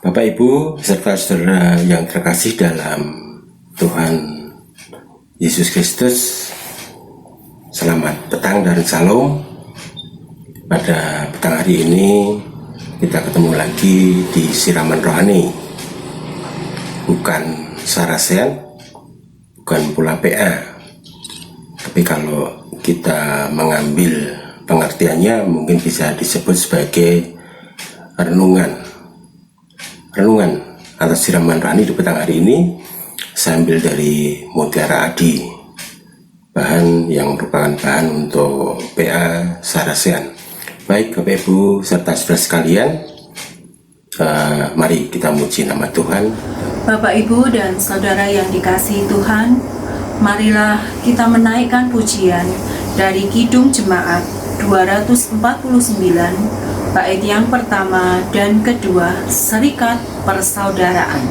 Bapak Ibu serta saudara yang terkasih dalam Tuhan Yesus Kristus, selamat petang dan salam. Pada petang hari ini kita ketemu lagi di Siraman Rohani, bukan Sarasean, bukan pula PA, tapi kalau kita mengambil pengertiannya mungkin bisa disebut sebagai renungan atas Siraman Rohani di petang hari ini. Saya ambil dari Mutiara Adi, bahan yang merupakan bahan untuk PA Sarasean. Baik Bapak Ibu serta saudara sekalian, mari kita muji nama Tuhan. Bapak Ibu dan saudara yang dikasihi Tuhan, marilah kita menaikkan pujian dari Kidung Jemaat 249, bait yang pertama dan kedua, Serikat Persaudaraan.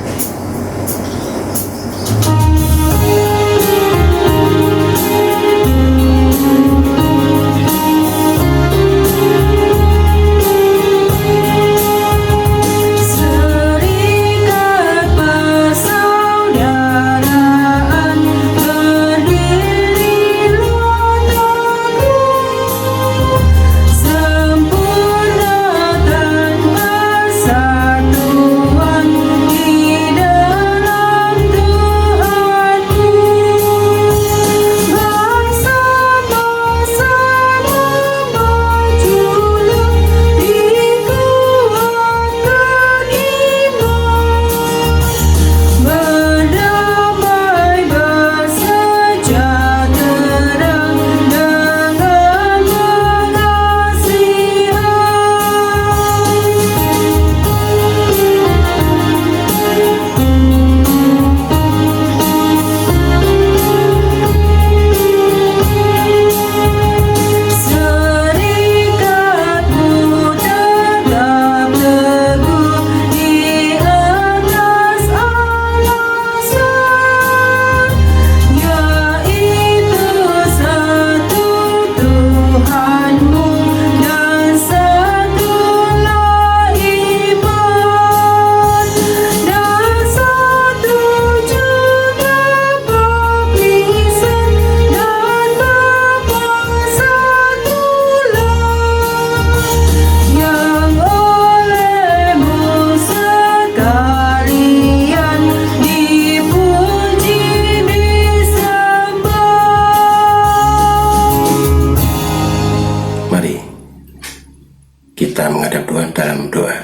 Kita menghadap Tuhan dalam doa.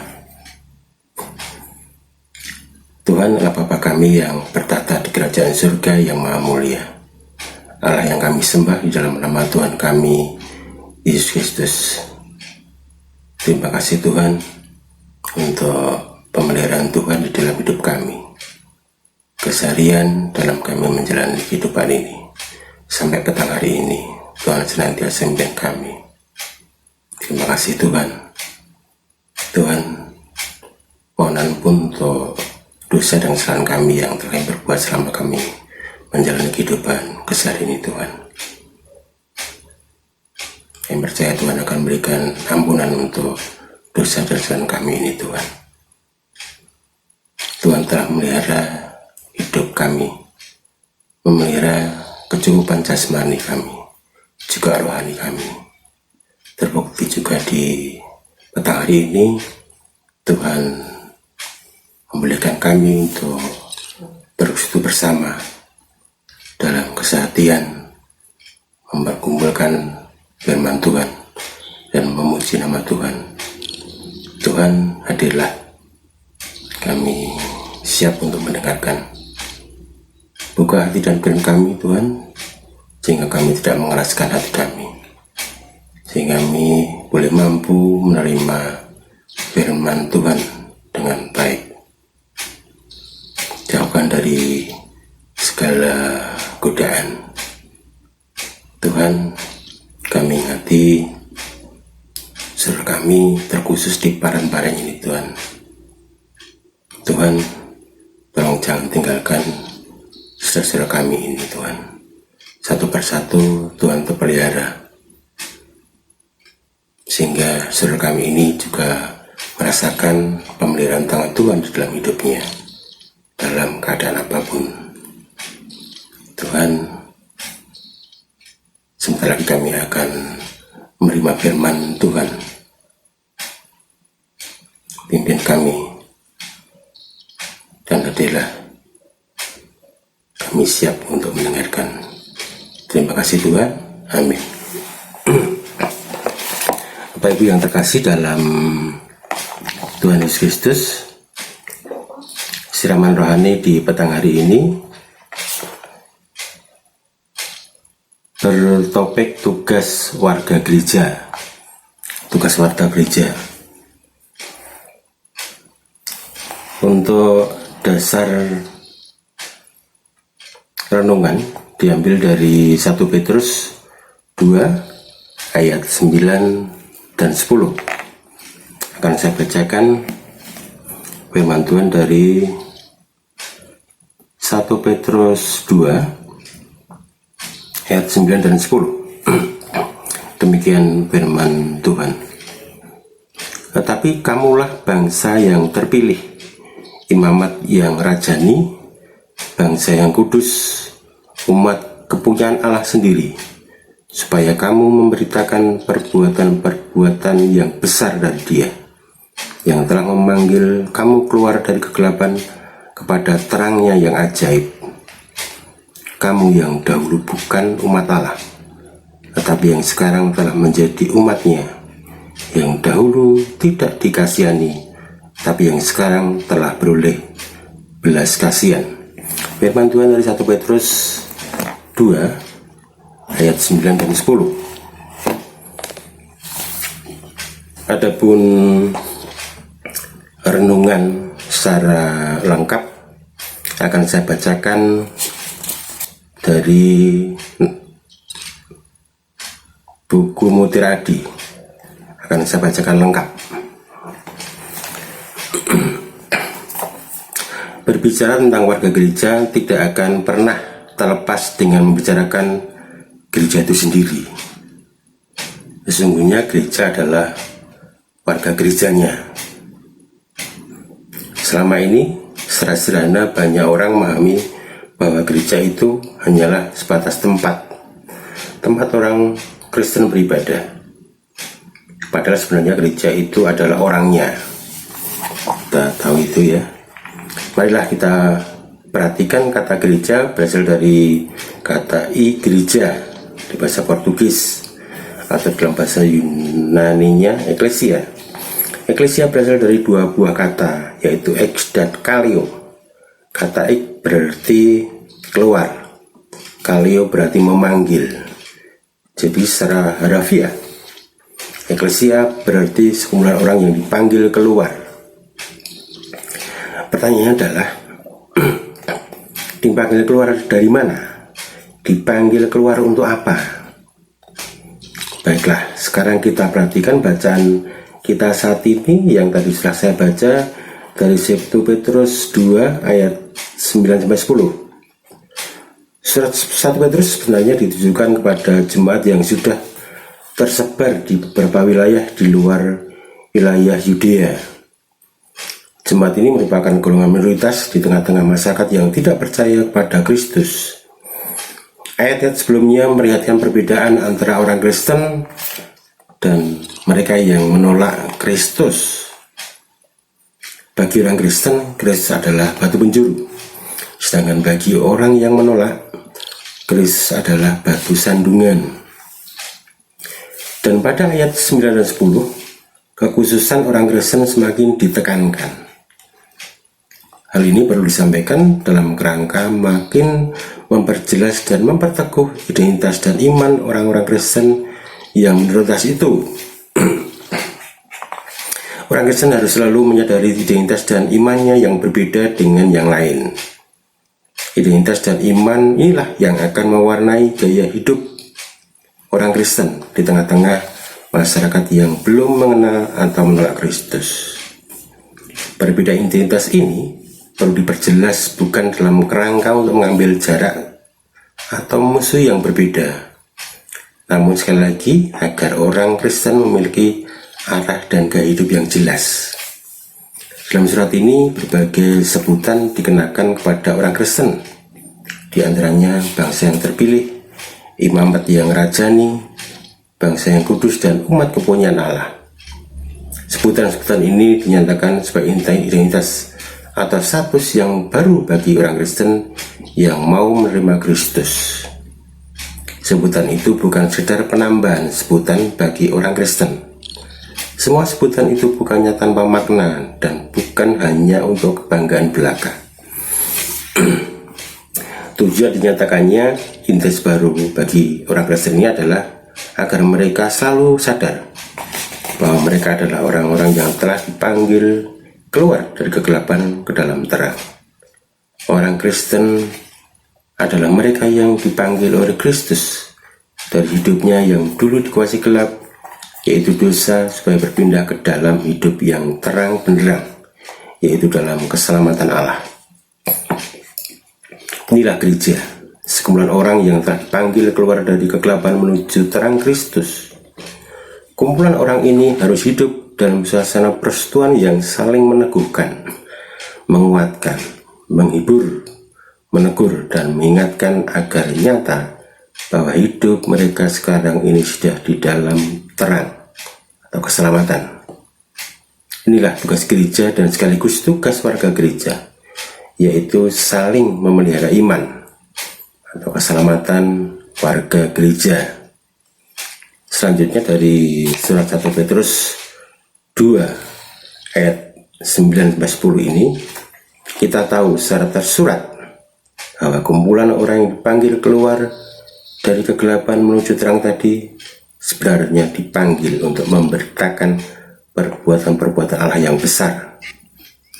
Tuhan Allah Bapa kami yang bertata di kerajaan surga yang maha mulia, Allah yang kami sembah di dalam nama Tuhan kami Yesus Kristus. Terima kasih Tuhan untuk pemeliharaan Tuhan di dalam hidup kami, keseharian dalam kami menjalani kehidupan ini. Sampai petang hari ini Tuhan senantiasa membimbing kami. Terima kasih Tuhan, mohon pun untuk dosa dan kesalahan kami yang telah kami berbuat selama kami menjalani kehidupan keseharian ini Tuhan. Kami percaya Tuhan akan memberikan ampunan untuk dosa dan kesalahan kami ini Tuhan. Tuhan telah memelihara hidup kami, memelihara kecukupan jasmani kami, juga rohani kami. Terbukti juga di petang hari ini Tuhan membolehkan kami untuk bersekutu bersama dalam kesehatian, memperkumpulkan firman Tuhan dan memuji nama Tuhan. Tuhan hadirlah, kami siap untuk mendengarkan. Buka hati dan pikiran kami Tuhan, sehingga kami tidak mengeraskan hati kami, sehingga kami boleh mampu menerima firman Tuhan dengan baik. Jauhkan dari segala godaan. Tuhan, kami ingati saudara kami terkhusus di Paran-Bareng ini Tuhan. Tuhan, tolong jangan tinggalkan saudara-saudara kami ini Tuhan. Satu persatu Tuhan terpelihara, sehingga saudara kami ini juga merasakan pemeliharaan tangan Tuhan di dalam hidupnya dalam keadaan apapun. Tuhan, sebentar lagi kami akan menerima firman Tuhan. Pimpin kami dan hadilah kami siap untuk mendengarkan. Terima kasih Tuhan. Amin. Bapak Ibu yang terkasih dalam Tuhan Yesus Kristus, siraman rohani di petang hari ini bertopik tugas warga gereja. Tugas warga gereja. Untuk dasar renungan diambil dari 1 Petrus 2 ayat 9 dan 10. Akan saya bacakan firman Tuhan dari 1 Petrus 2 ayat 9 dan 10. Demikian firman Tuhan. Tetapi kamulah bangsa yang terpilih, imamat yang rajani, bangsa yang kudus, umat kepunyaan Allah sendiri, supaya kamu memberitakan perbuatan-perbuatan yang besar dari Dia, yang telah memanggil kamu keluar dari kegelapan kepada terangnya yang ajaib. Kamu yang dahulu bukan umat Allah, tetapi yang sekarang telah menjadi umatnya, yang dahulu tidak dikasihani, tapi yang sekarang telah beroleh belas kasihan. Firman Tuhan dari 1 Petrus 2 ayat 9 dan 10. Adapun renungan secara lengkap akan saya bacakan dari buku Mutiara Adi. Akan saya bacakan lengkap. Berbicara tentang warga gereja tidak akan pernah terlepas dengan membicarakan gereja itu sendiri. Sesungguhnya gereja adalah warga gerejanya. Selama ini secara sederhana banyak orang memahami bahwa gereja itu hanyalah sebatas tempat orang Kristen beribadah. Padahal sebenarnya gereja itu adalah orangnya. Kita tahu itu ya. Marilah kita perhatikan kata gereja berasal dari kata gereja di bahasa Portugis, atau dalam bahasa Yunaninya eklesia. Eklesia berasal dari dua buah kata, yaitu ex dan kaleo. Kata ex berarti keluar, kaleo berarti memanggil. Jadi secara harafiah, eklesia berarti sekumpulan orang yang dipanggil keluar. Pertanyaannya adalah, dipanggil keluar dari mana? Dipanggil keluar untuk apa? Baiklah, sekarang kita perhatikan bacaan kita saat ini yang tadi sudah saya baca dari 1 Petrus 2 ayat 9-10. Surat 1 Petrus sebenarnya ditujukan kepada jemaat yang sudah tersebar di beberapa wilayah di luar wilayah Yudea. Jemaat ini merupakan golongan minoritas di tengah-tengah masyarakat yang tidak percaya kepada Kristus. Ayat-ayat sebelumnya melihatkan perbedaan antara orang Kristen dan mereka yang menolak Kristus. Bagi orang Kristen, Kristus adalah batu penjuru. Sedangkan bagi orang yang menolak, Kristus adalah batu sandungan. Dan pada ayat 9 dan 10, kekhususan orang Kristen semakin ditekankan. Hal ini perlu disampaikan dalam kerangka makin memperjelas dan memperteguh identitas dan iman orang-orang Kristen yang minoritas itu. Orang Kristen harus selalu menyadari identitas dan imannya yang berbeda dengan yang lain. Identitas dan iman inilah yang akan mewarnai gaya hidup orang Kristen di tengah-tengah masyarakat yang belum mengenal atau menolak Kristus. Perbedaan identitas ini perlu diperjelas bukan dalam kerangka untuk mengambil jarak atau musuh yang berbeda, namun sekali lagi agar orang Kristen memiliki arah dan gaya hidup yang jelas. Dalam surat ini berbagai sebutan dikenakan kepada orang Kristen, di antaranya bangsa yang terpilih, imamat yang rajani, bangsa yang kudus, dan umat kepunyaan Allah. Sebutan-sebutan ini dinyatakan sebagai identitas atau status yang baru bagi orang Kristen yang mau menerima Kristus. Sebutan itu bukan sekedar penambahan sebutan bagi orang Kristen. Semua sebutan itu bukannya tanpa makna dan bukan hanya untuk kebanggaan belaka. Tujuan dinyatakannya identitas baru bagi orang Kristen ini adalah agar mereka selalu sadar bahwa mereka adalah orang-orang yang telah dipanggil keluar dari kegelapan ke dalam terang. Orang Kristen adalah mereka yang dipanggil oleh Kristus dari hidupnya yang dulu dikuasai gelap, yaitu dosa, supaya berpindah ke dalam hidup yang terang benderang, yaitu dalam keselamatan Allah. Inilah gereja, sekumpulan orang yang telah dipanggil keluar dari kegelapan menuju terang Kristus. Kumpulan orang ini harus hidup dalam suasana persekutuan yang saling meneguhkan, menguatkan, menghibur, menegur, dan mengingatkan agar nyata bahwa hidup mereka sekarang ini sudah di dalam terang atau keselamatan. Inilah tugas gereja dan sekaligus tugas warga gereja, yaitu saling memelihara iman atau keselamatan warga gereja. Selanjutnya dari surat 1 Petrus 2 ayat 9-10 ini, kita tahu secara tersurat bahwa kumpulan orang yang dipanggil keluar dari kegelapan menuju terang tadi sebenarnya dipanggil untuk memberitakan perbuatan-perbuatan Allah yang besar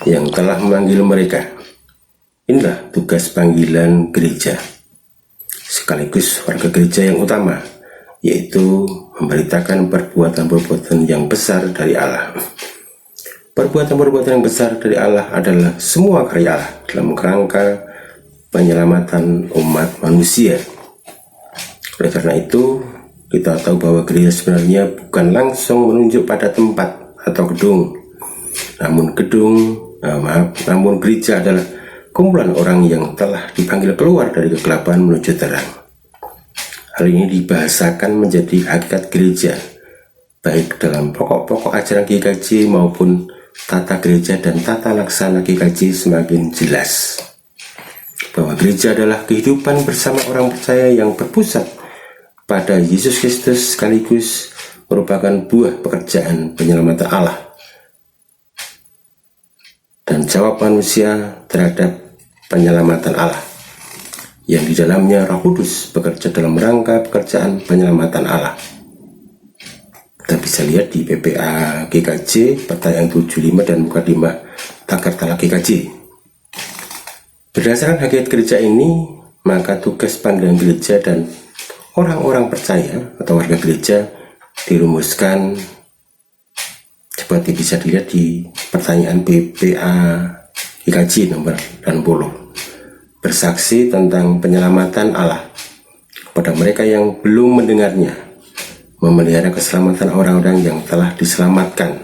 yang telah memanggil mereka. Inilah tugas panggilan gereja sekaligus warga gereja yang utama, yaitu memberitakan perbuatan-perbuatan yang besar dari Allah. Perbuatan-perbuatan yang besar dari Allah adalah semua karya Allah dalam kerangka penyelamatan umat manusia. Oleh karena itu, kita tahu bahwa gereja sebenarnya bukan langsung menunjuk pada tempat atau gedung, namun gereja adalah kumpulan orang yang telah dipanggil keluar dari kegelapan menuju terang. Hal ini dibahasakan menjadi hakikat gereja, baik dalam pokok-pokok ajaran GKJ maupun tata gereja dan tata laksana GKJ semakin jelas bahwa gereja adalah kehidupan bersama orang percaya yang berpusat pada Yesus Kristus, sekaligus merupakan buah pekerjaan penyelamatan Allah dan jawab manusia terhadap penyelamatan Allah, yang di dalamnya Roh Kudus bekerja dalam rangka pekerjaan penyelamatan Allah. Kita bisa lihat di PPA GKJ pertanyaan 75 dan mukadimah Takartala GKJ. Berdasarkan hakikat gereja ini, maka tugas panggilan gereja dan orang-orang percaya atau warga gereja dirumuskan seperti bisa dilihat di pertanyaan PPA GKJ nomor 60. Bersaksi tentang penyelamatan Allah kepada mereka yang belum mendengarnya, memelihara keselamatan orang-orang yang telah diselamatkan.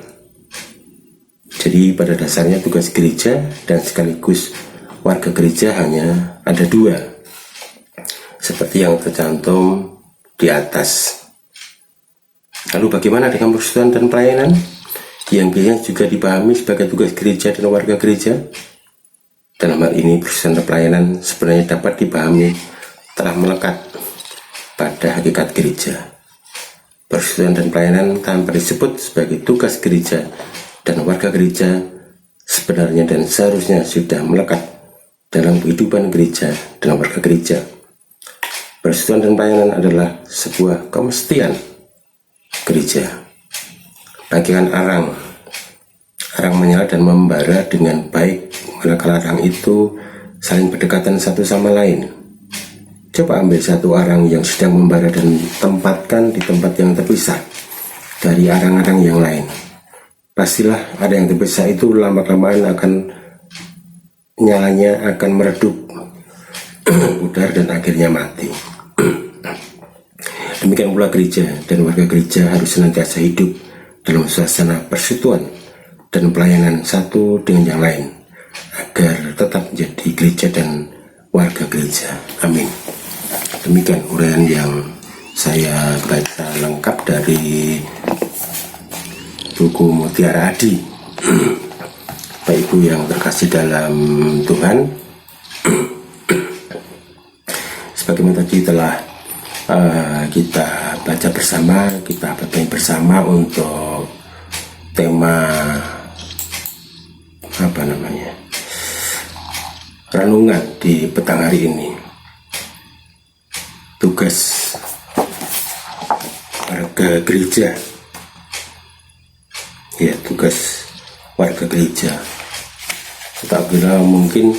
Jadi pada dasarnya tugas gereja dan sekaligus warga gereja hanya ada dua, seperti yang tercantum di atas. Lalu bagaimana dengan persekutuan dan pelayanan yang biasanya juga dipahami sebagai tugas gereja dan warga gereja? Dalam hal ini persekutuan dan pelayanan sebenarnya dapat dipahami telah melekat pada hakikat gereja. Persekutuan dan pelayanan tanpa disebut sebagai tugas gereja dan warga gereja sebenarnya dan seharusnya sudah melekat dalam kehidupan gereja dan warga gereja. Persekutuan dan pelayanan adalah sebuah kemestian gereja. Bagaikan arang menyala dan membara dengan baik, manakala arang itu saling berdekatan satu sama lain. Coba ambil satu arang yang sedang membara dan tempatkan di tempat yang terpisah dari arang-arang yang lain. Pastilah ada yang terpisah itu lama-kelamaan akan nyalanya akan meredup pudar dan akhirnya mati. Demikian pula gereja dan warga gereja harus senantiasa hidup dalam suasana persekutuan dan pelayanan satu dengan yang lain agar tetap menjadi gereja dan warga gereja. Amin. Demikian uraian yang saya baca lengkap dari buku Mutiara Adi. Bapak Ibu yang terkasih dalam Tuhan, sebagaimana tadi telah kita baca bersama, kita bertanya bersama untuk tema renungan di petang hari ini, tugas warga gereja. Ya, tugas warga gereja. Tak kira mungkin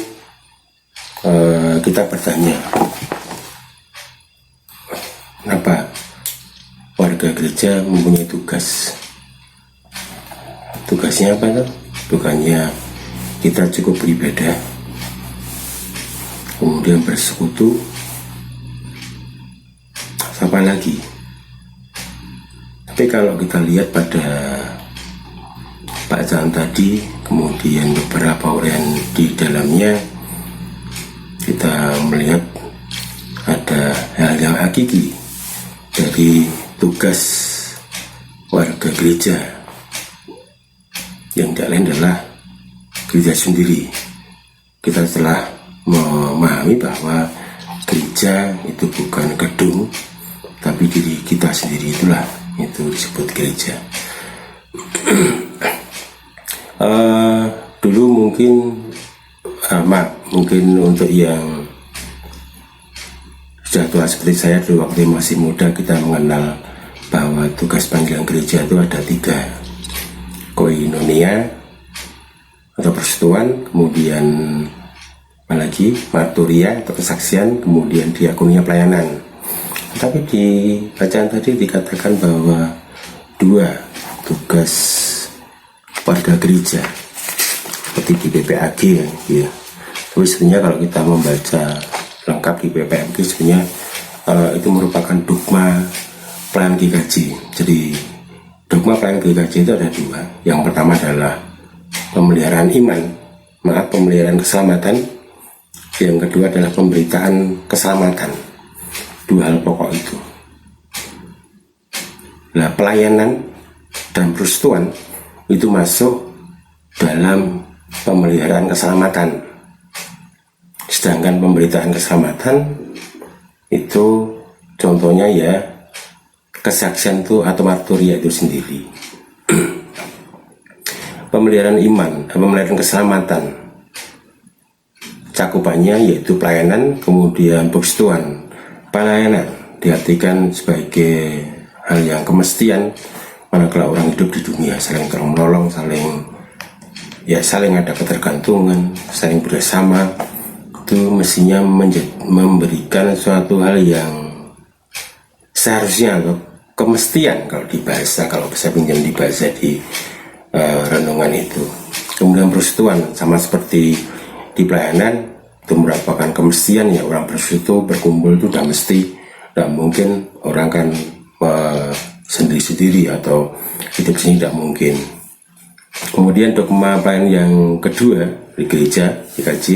kita bertanya, kenapa warga gereja mempunyai tugas? Tugasnya apa tuh? Bukannya kita cukup beribadah, kemudian bersekutu, apa lagi? Tapi kalau kita lihat pada bacaan tadi, kemudian beberapa uraian di dalamnya, kita melihat ada hal yang hakiki dari tugas warga gereja, yang tidak lain adalah gereja sendiri. Kita telah memahami bahwa gereja itu bukan gedung, tapi diri kita sendiri, itulah itu disebut gereja. Dulu mungkin untuk yang sudah tua seperti saya, dulu waktu masih muda, kita mengenal bahwa tugas panggilan gereja itu ada 3: koinonia atau persekutuan, kemudian apalagi marturia atau kesaksian, kemudian diakonia pelayanan. Tapi di bacaan tadi dikatakan bahwa 2 tugas warga gereja seperti di PPAG ya. Tapi sebenarnya kalau kita membaca lengkap di PPAG, sebenarnya itu merupakan dogma pelayanan GKJ. Jadi dogma pelayanan GKJ itu ada 2. Yang pertama adalah pemeliharaan iman, pemeliharaan keselamatan. Yang kedua adalah pemberitaan keselamatan. 2 hal pokok itu. Nah, pelayanan dan persekutuan itu masuk dalam pemeliharaan keselamatan. Sedangkan pemberitaan keselamatan itu contohnya ya kesaksian itu atau marturia itu sendiri. Pemeliharaan iman, pemeliharaan keselamatan, cakupannya yaitu pelayanan, kemudian persekutuan. Pelayanan diartikan sebagai hal yang kemestian, manakala orang hidup di dunia saling tolong menolong, saling ada ketergantungan, saling bersama. Itu mestinya memberikan suatu hal yang seharusnya, atau kemestian kalau di bahasa, kalau saya pinjam di bahasa di renungan itu. Kemudian persekutuan sama seperti di pelayanan, itu merupakan kemestian ya, orang bersekutu berkumpul itu udah mesti, dan mungkin orang kan sendiri-sendiri atau hidup sendiri tidak mungkin. Kemudian dogma pelayanan yang kedua di gereja GKJ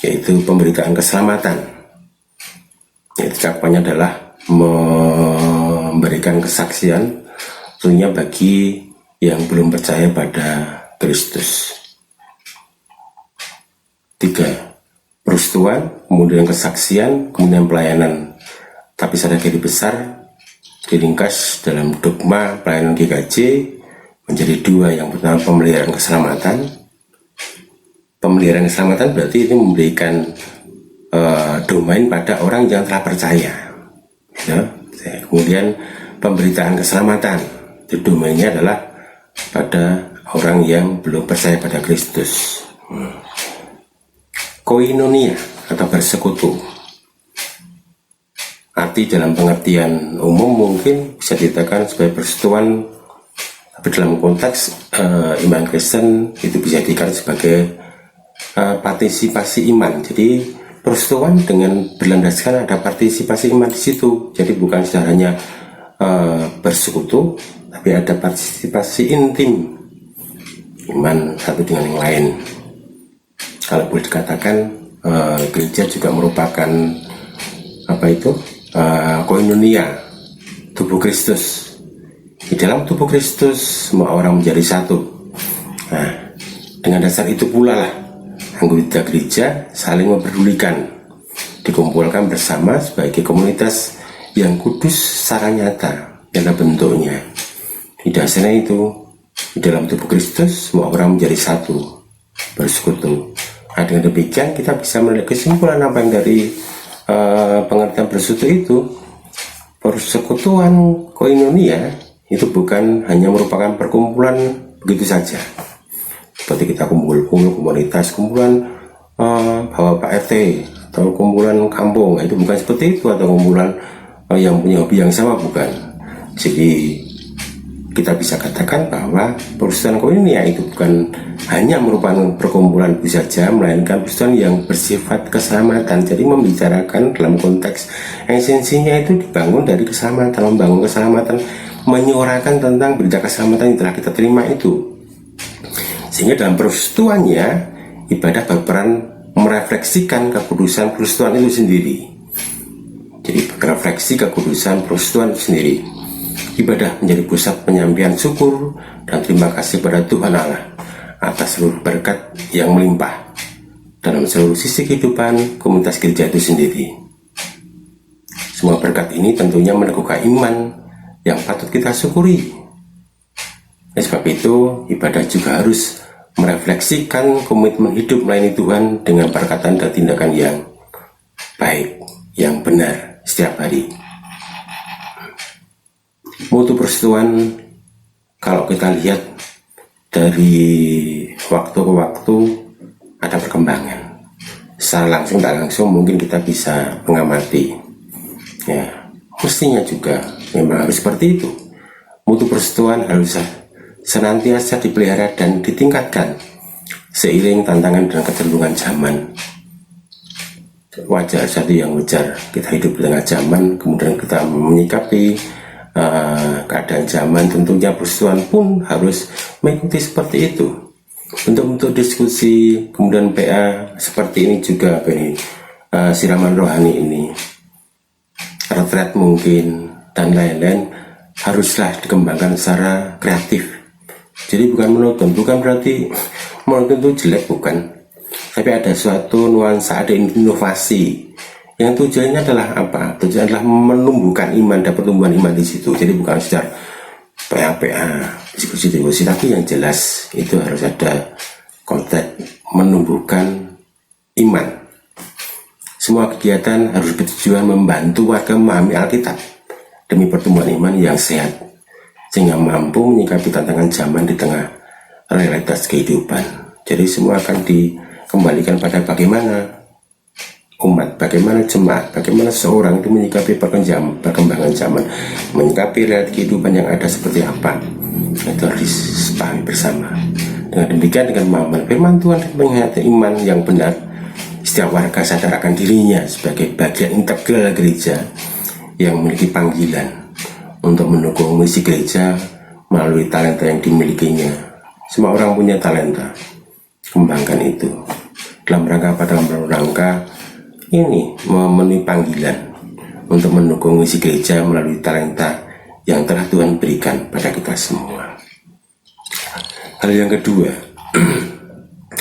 yaitu pemberitaan keselamatan. Yaitu cakupannya adalah memberikan kesaksian tentunya bagi yang belum percaya pada Kristus. 3. Persekutuan, kemudian kesaksian, kemudian pelayanan. Tapi secara garis besar diringkas dalam dogma pelayanan GKJ menjadi 2. Yang pertama pemeliharaan keselamatan. Pemeliharaan keselamatan berarti ini memberikan domain pada orang yang telah percaya ya. Kemudian pemberitaan keselamatan itu domainnya adalah pada orang yang belum percaya pada Kristus. Koinonia atau bersekutu, arti dalam pengertian umum mungkin bisa dikatakan sebagai persekutuan, tapi dalam konteks iman Kristen itu bisa dikatakan sebagai partisipasi iman. Jadi persekutuan dengan berlandaskan ada partisipasi iman di situ. Jadi bukan seharusnya bersekutu, tapi ada partisipasi intim iman satu dengan yang lain. Kalau boleh dikatakan gereja juga merupakan koinonia, tubuh Kristus. Di dalam tubuh Kristus semua orang menjadi satu. Nah, dengan dasar itu pula lah anggota gereja saling memperdulikan, dikumpulkan bersama sebagai komunitas yang kudus secara nyata dalam bentuknya. Di dasarnya itu, di dalam tubuh Kristus semua orang menjadi satu, bersekutu. Nah, dengan demikian kita bisa melihat kesimpulan apa yang dari pengertian bersekutu itu. Persekutuan koinonia itu bukan hanya merupakan perkumpulan begitu saja, seperti kita kumpul-kumpul komunitas, kumpulan Bapak RT atau kumpulan kampung. Itu bukan seperti itu, atau kumpulan yang punya hobi yang sama, bukan. Jadi kita bisa katakan bahwa persekutuan koinonia itu bukan hanya merupakan perkumpulan itu saja, melainkan persekutuan yang bersifat keselamatan. Jadi membicarakan dalam konteks esensinya itu dibangun dari keselamatan, membangun keselamatan, menyuarakan tentang berita keselamatan yang telah kita terima itu. Sehingga dalam persekutuannya, ibadah berperan merefleksikan kekudusan persekutuan itu sendiri. Jadi refleksi kekudusan persekutuan itu sendiri. Ibadah menjadi pusat penyampaian syukur dan terima kasih pada Tuhan Allah atas seluruh berkat yang melimpah dalam seluruh sisi kehidupan komunitas gereja itu sendiri. Semua berkat ini tentunya meneguhkan iman yang patut kita syukuri. Oleh sebab itu, ibadah juga harus merefleksikan komitmen hidup melayani Tuhan dengan perkataan dan tindakan yang baik, yang benar setiap hari. Mutu persekutuan, kalau kita lihat dari waktu ke waktu ada perkembangan. Secara langsung tak langsung mungkin kita bisa mengamati. Ya, mestinya juga memang harus seperti itu. Mutu persekutuan harus senantiasa dipelihara dan ditingkatkan seiring tantangan dan kecenderungan zaman. Wajar, satu yang wajar, kita hidup di tengah zaman, kemudian kita menyikapi keadaan zaman. Tentunya persekutuan pun harus mengikuti seperti itu. Untuk diskusi, kemudian PA seperti ini juga, siraman rohani ini, retret mungkin, dan lain-lain, haruslah dikembangkan secara kreatif. Jadi bukan monoton, bukan berarti monoton itu jelek, bukan. Tapi ada suatu nuansa, ada inovasi. Yang tujuannya adalah apa? Tujuannya adalah menumbuhkan iman dan pertumbuhan iman di situ. Jadi bukan sekedar PA, diskusi, tapi yang jelas itu harus ada konteks menumbuhkan iman. Semua kegiatan harus bertujuan membantu warga memahami Alkitab demi pertumbuhan iman yang sehat, sehingga mampu menyikapi tantangan zaman di tengah realitas kehidupan. Jadi semua akan dikembalikan pada bagaimana umat, bagaimana jemaat, bagaimana seorang itu menyikapi perkembangan zaman, menyikapi realitas kehidupan yang ada seperti apa. Itu harus disepakati bersama. Dengan demikian, dengan pemahaman firman Tuhan dan penghayatan iman yang benar, setiap warga sadar akan dirinya sebagai bagian integral gereja yang memiliki panggilan untuk mendukung misi gereja melalui talenta yang dimilikinya. Semua orang punya talenta, kembangkan itu. Dalam rangka apa? Dalam rangka ini memenuhi panggilan untuk mendukung misi gereja melalui talenta yang telah Tuhan berikan pada kita semua. Hal yang kedua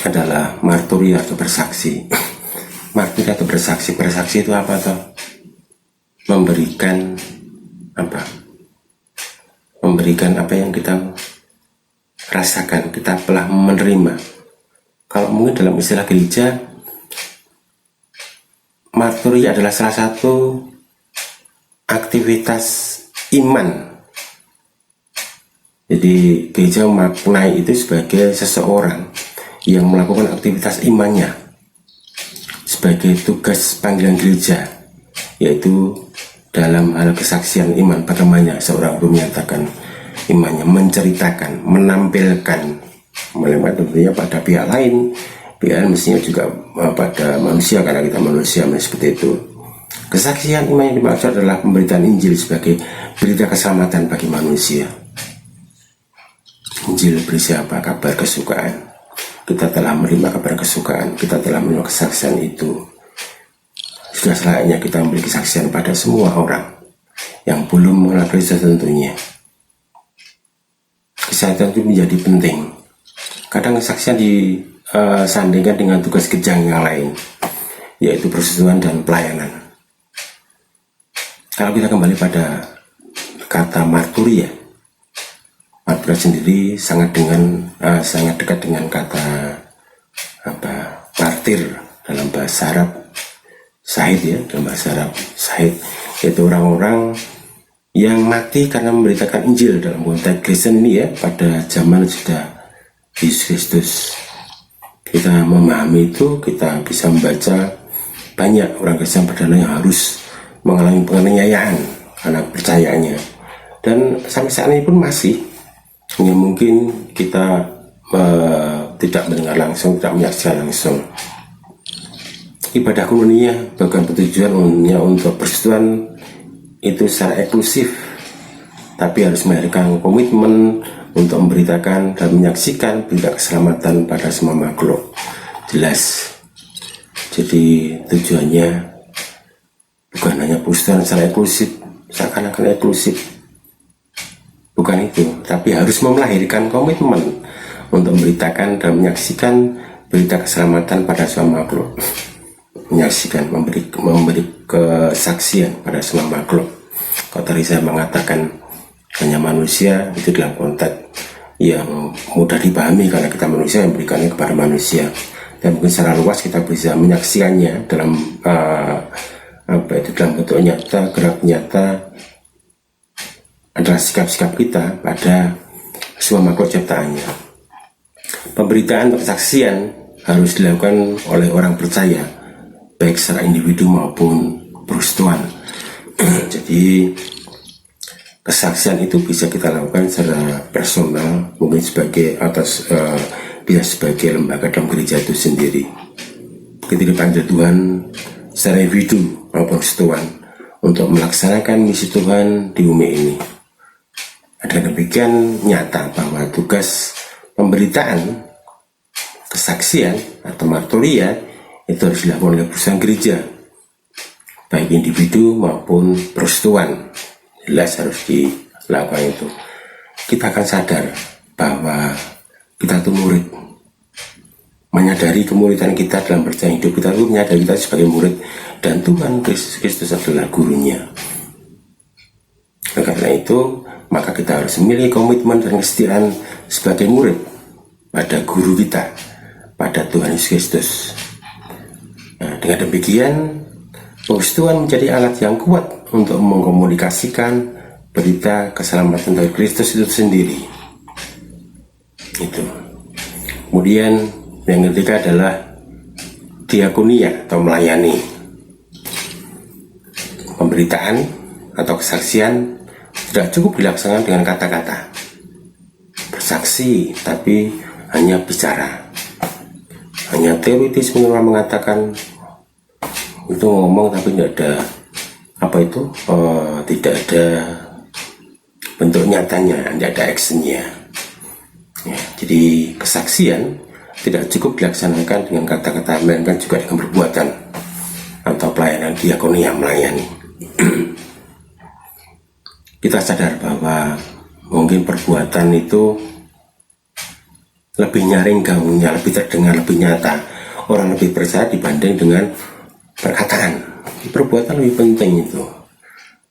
adalah marturi atau bersaksi. Marturi atau bersaksi. Bersaksi itu apa toh? Memberikan apa? Memberikan apa yang kita rasakan, kita telah menerima. Kalau mungkin dalam istilah gereja, marturi adalah salah satu aktivitas iman. Jadi gereja memaknai itu sebagai seseorang yang melakukan aktivitas imannya sebagai tugas panggilan gereja, yaitu dalam hal kesaksian iman. Bagaimana seorang itu menyatakan imannya, menceritakan, menampilkan, melewat tentunya pada pihak lain. Pihak mestinya juga pada manusia, karena kita manusia seperti itu. Kesaksian iman yang dimaksud adalah pemberitaan Injil sebagai berita keselamatan bagi manusia. Injil berisi apa? Kabar kesukaan. Kita telah menerima kabar kesukaan, kita telah menerima kesaksian itu. Sudah selayaknya kita memberi kesaksian pada semua orang yang belum mengenal Kristus tentunya. Kesaksian itu menjadi penting. Kadang kesaksian disandingkan dengan tugas kejang yang lain, yaitu persekutuan dan pelayanan. Kalau kita kembali pada kata marturia, marturia sendiri sangat dekat dengan kata martir dalam bahasa Arab, syahid ya, dalam bahasa Arab syahid, yaitu orang-orang yang mati karena memberitakan Injil dalam konteks Kristen ini ya, pada zaman sudah Yesus Kristus. Kita memahami itu, kita bisa membaca banyak orang Kristen perdana yang harus mengalami penganiayaan karena percayaannya, dan sampai saat ini pun masih. Hanya mungkin kita tidak mendengar langsung, tidak menyaksikan langsung. Ibadah komunia bahkan bertujuan untuk persekutuan itu secara eksklusif, tapi harus melahirkan komitmen untuk memberitakan dan menyaksikan berita keselamatan pada semua makhluk. Jelas. Jadi tujuannya bukan hanya persekutuan secara eksklusif, seakan-akan eksklusif. Bukan itu, tapi harus melahirkan komitmen untuk memberitakan dan menyaksikan berita keselamatan pada semua makhluk. Menyaksikan, memberi kesaksian pada semua makhluk. Kalau tadi saya mengatakan hanya manusia, itu dalam konteks yang mudah dipahami karena kita manusia yang memberikannya kepada manusia. Dan mungkin secara luas kita bisa menyaksikannya dalam dalam bentuk nyata, gerak nyata, adalah sikap-sikap kita pada semua makhluk ciptaannya. Pemberitaan atau kesaksian harus dilakukan oleh orang percaya, baik secara individu maupun persekutuan. Jadi kesaksian itu bisa kita lakukan secara personal, mungkin sebagai bisa sebagai lembaga dalam gereja itu sendiri. Ketidakpanjat Tuhan secara individu maupun persekutuan untuk melaksanakan misi Tuhan di bumi ini. Ada demikian nyata bahwa tugas pemberitaan, kesaksian atau marturia itu harus dilakukan oleh perusahaan gereja, baik individu maupun persekutuan. Jelas harus dilakukan itu. Kita akan sadar bahwa kita itu murid, menyadari kemuridan kita dalam perjalanan hidup kita itu menyadari kita sebagai murid, dan Tuhan Kristus adalah gurunya. Karena itu maka kita harus memiliki komitmen dan kesetiaan sebagai murid pada guru kita, pada Tuhan Yesus Kristus. Nah, dengan demikian persekutuan menjadi alat yang kuat untuk mengkomunikasikan berita keselamatan dari Kristus itu sendiri. Itu. Kemudian yang ketiga adalah diakonia atau melayani. Pemberitaan atau kesaksian tidak cukup dilaksanakan dengan kata-kata bersaksi, tapi hanya bicara, hanya teoritis, mengatakan itu ngomong tapi tidak ada tidak ada bentuk nyatanya, tidak ada actionnya ya. Jadi kesaksian tidak cukup dilaksanakan dengan kata-kata, melainkan juga dengan perbuatan atau pelayanan diakonia, melayani. Kita sadar bahwa mungkin perbuatan itu lebih nyaring gaungnya, lebih terdengar, lebih nyata, orang lebih percaya dibanding dengan perkataan. Perbuatan lebih penting itu.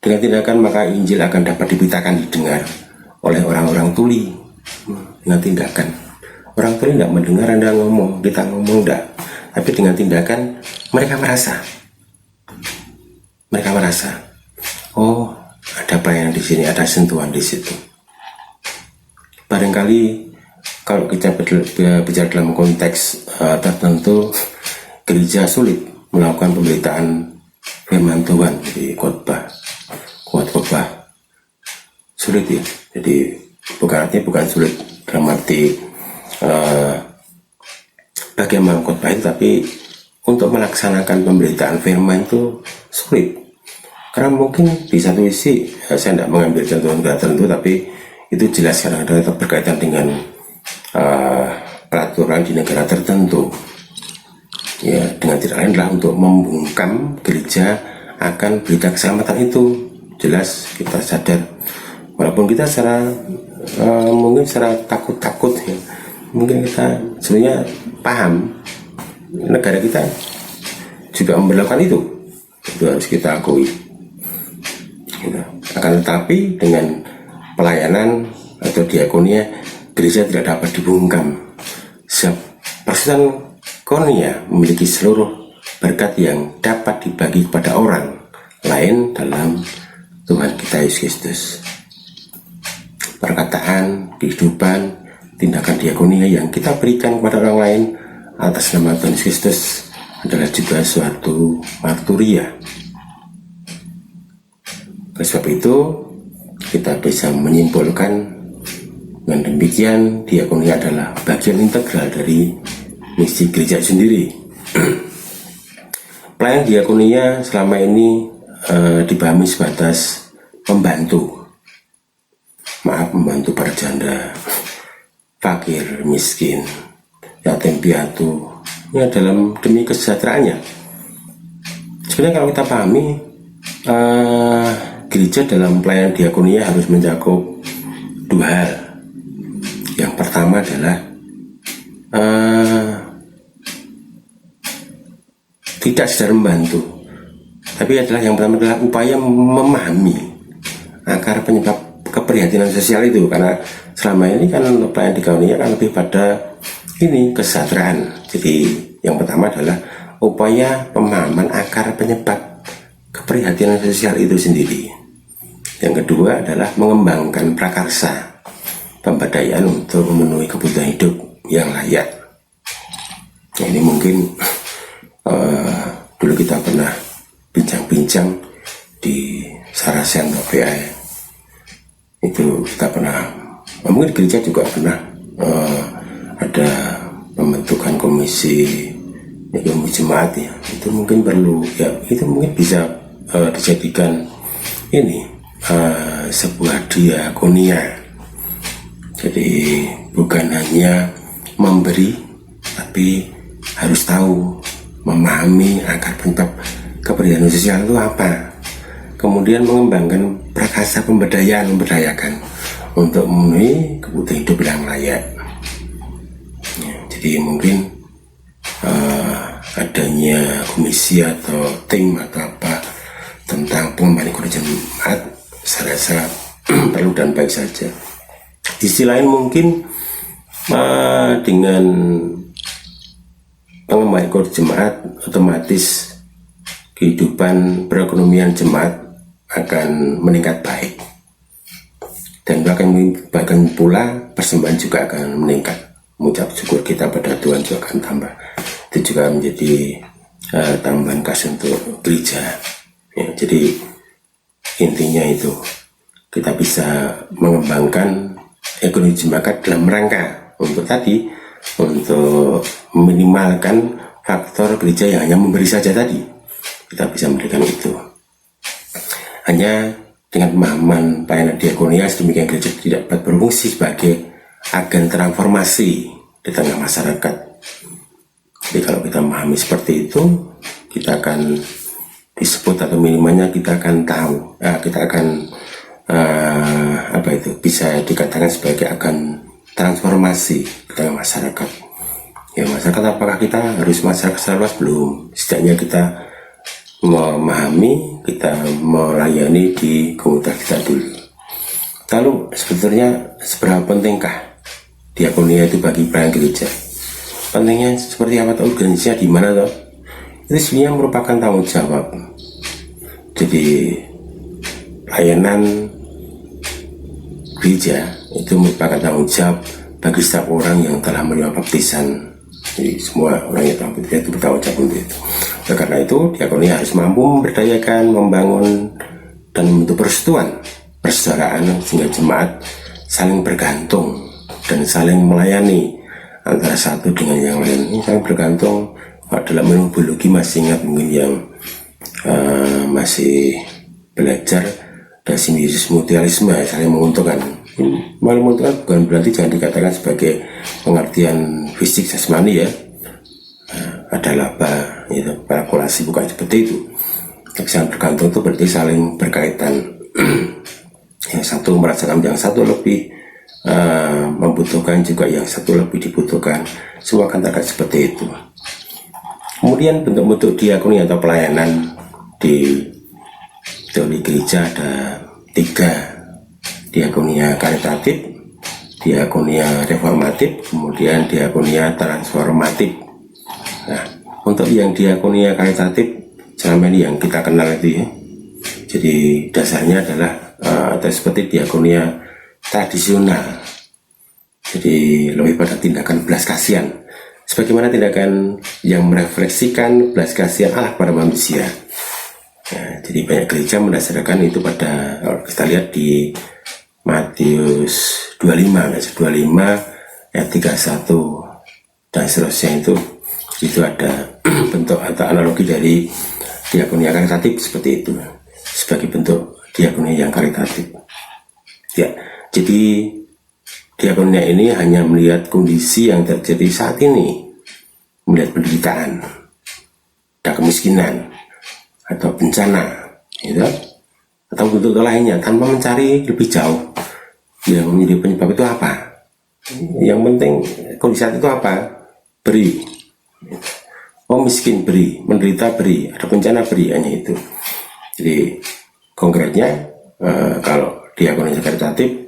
Dengan tindakan maka Injil akan dapat diberitakan, didengar oleh orang-orang tuli. Dengan tindakan, orang tuli tidak mendengar Anda ngomong, kita ngomong tidak, tapi dengan tindakan mereka merasa, oh, ada pelayanan di sini, ada sentuhan di situ. Barangkali kalau kita bicara dalam konteks tertentu, gereja sulit melakukan pemberitaan firman Tuhan di khotbah sulit ya. Jadi bukan sulit dalam arti bagaimana khotbah itu, tapi untuk melaksanakan pemberitaan firman itu sulit. Karena mungkin di satu sisi saya tidak mengambil contoh negara tertentu, tapi itu jelas kadang-kadang tetap berkaitan dengan peraturan di negara tertentu. Ya, dengan tidak lain adalah untuk membungkam gereja akan berita keselamatan itu. Jelas kita sadar, walaupun kita secara mungkin secara takut-takut ya, mungkin kita sebenarnya paham negara kita juga memperlakukan itu harus kita akui. Gitu. Akan tetapi dengan pelayanan atau diakonia, gereja tidak dapat dibungkam. Persekutuan Koinonia memiliki seluruh berkat yang dapat dibagi kepada orang lain dalam Tuhan kita Yesus Kristus. Perkataan, kehidupan, tindakan diakonia yang kita berikan kepada orang lain atas nama Tuhan Yesus Kristus adalah juga suatu marturia. Oleh sebab itu, kita bisa menyimpulkan dengan demikian diakonia adalah bagian integral dari misi gereja sendiri. Pelayanan diakonia selama ini dipahami sebatas membantu para janda, fakir, miskin, yatim piatu, ya dalam demi kesejahteraannya. Sebenarnya kalau kita pahami, gereja dalam pelayanan diakonia harus mencakup dua hal. Yang pertama adalah tidak sekedar membantu, tapi yang pertama adalah upaya memahami akar penyebab keprihatinan sosial itu. Karena selama ini kan pelayanan diakonia kan lebih pada ini kesejahteraan. Jadi yang pertama adalah upaya pemahaman akar penyebab keprihatinan sosial itu sendiri. Yang kedua adalah mengembangkan prakarsa pemberdayaan untuk memenuhi kebutuhan hidup yang layak. Nah, ini mungkin dulu kita pernah bincang-bincang di Saracen atau PA. Itu kita pernah, mungkin gereja juga pernah ada pembentukan komisi jemaat ya. Itu mungkin perlu ya, itu mungkin bisa dijadikan ini sebuah diakonia. Jadi bukan hanya memberi, tapi harus tahu, memahami akar penyebab keprihatinan sosial itu apa. Kemudian mengembangkan prakarsa memberdayakan untuk memenuhi kebutuhan hidup yang layak. Ya, jadi mungkin adanya komisi atau tim atau apa tentang pengembangan gereja jemaat, saya rasa perlu dan baik saja. Di sisi lain mungkin dengan pengembangan gereja jemaat, otomatis kehidupan perekonomian jemaat akan meningkat baik, dan bahkan pula persembahan juga akan meningkat. Mengucap syukur kita pada Tuhan juga akan tambah. Itu juga menjadi tambahan kas untuk gereja ya. Jadi intinya itu kita bisa mengembangkan ekonomi jemaat dalam rangka untuk meminimalkan faktor gereja yang hanya memberi saja tadi. Kita bisa memberikan itu. Hanya dengan pemahaman pelayanan diakonia sedemikian gereja tidak dapat berfungsi sebagai agen transformasi di tengah masyarakat. Jadi kalau kita memahami seperti itu, kita akan disebut atau minimalnya kita akan tahu, kita akan bisa dikatakan sebagai agen transformasi di tengah masyarakat. Ya, masyarakat apakah kita harus masyarakat secara luas? Belum. Setidaknya kita memahami, kita melayani di komunitas kita dulu. Lalu sebetulnya seberapa pentingkah diakonia itu bagi pelayanan gereja? Pentingnya seperti apa? Organisasinya di mana toh? Itu sebenarnya merupakan tanggung jawab. Jadi pelayanan gereja itu merupakan tanggung jawab bagi setiap orang yang telah menerima baptisan. Jadi semua orang yang telah baptisan itu bertanggung jawab untuk itu. Karena itu diakonia harus mampu memberdayakan, membangun dan membentuk persaudaraan sehingga jemaat saling bergantung dan saling melayani antara satu dengan yang lain. Ini saling bergantung. Dalam ilmu biologi masih ingat mungkin yang masih belajar dari simbiosis mutualisme, saling menguntungkan. Maklumat Tuhan bukan berarti jangan dikatakan sebagai pengertian fisik jasmani ya. Ada laba, itu kalkulasi, bukan seperti itu. Saling bergantung itu berarti saling berkaitan. Yang satu merasakan yang satu lebih membutuhkan, juga yang satu lebih dibutuhkan. Semua akan terkait seperti itu. Kemudian bentuk-bentuk diakoni atau pelayanan di teori gereja ada 3: diakonia karitatif, diakonia reformatif, kemudian diakonia transformatif. Nah, untuk yang diakonia karitatif selama ini yang kita kenal itu ya, jadi dasarnya adalah atau seperti diakonia tradisional, jadi lebih pada tindakan belas kasihan, sebagaimana tindakan yang merefleksikan belas kasihan Allah pada manusia. Nah, jadi banyak gereja mendasarkan itu pada, kalau kita lihat di Matius 25 ayat 31 dan seterusnya, itu ada bentuk atau analogi dari diakonia karitatif seperti itu, sebagai bentuk diakonia yang karitatif ya. Jadi diakonia ini hanya melihat kondisi yang terjadi saat ini, melihat penderitaan, ada kemiskinan atau bencana gitu, atau bentuk lainnya, tanpa mencari lebih jauh yang menjadi penyebab itu apa. Yang penting kondisi saat itu apa, beri. Oh, miskin beri, menderita beri, ada bencana beri, hanya itu. Jadi konkretnya kalau diakonia karitatif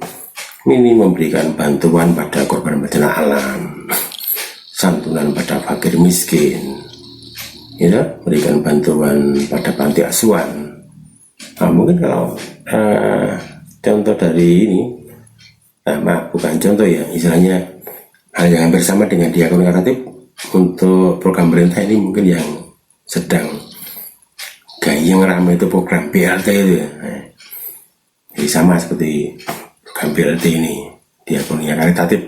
ini memberikan bantuan pada korban bencana alam, santunan pada fakir miskin, ya, berikan bantuan pada panti asuhan. Nah, mungkin kalau contoh dari ini, maaf, bukan contoh ya, istilahnya hal yang hampir sama dengan diakonia karitatif untuk program pemerintah ini, mungkin yang sedang yang ramai itu program BLT itu ya. Jadi sama seperti program BLT ini, diakonia karitatif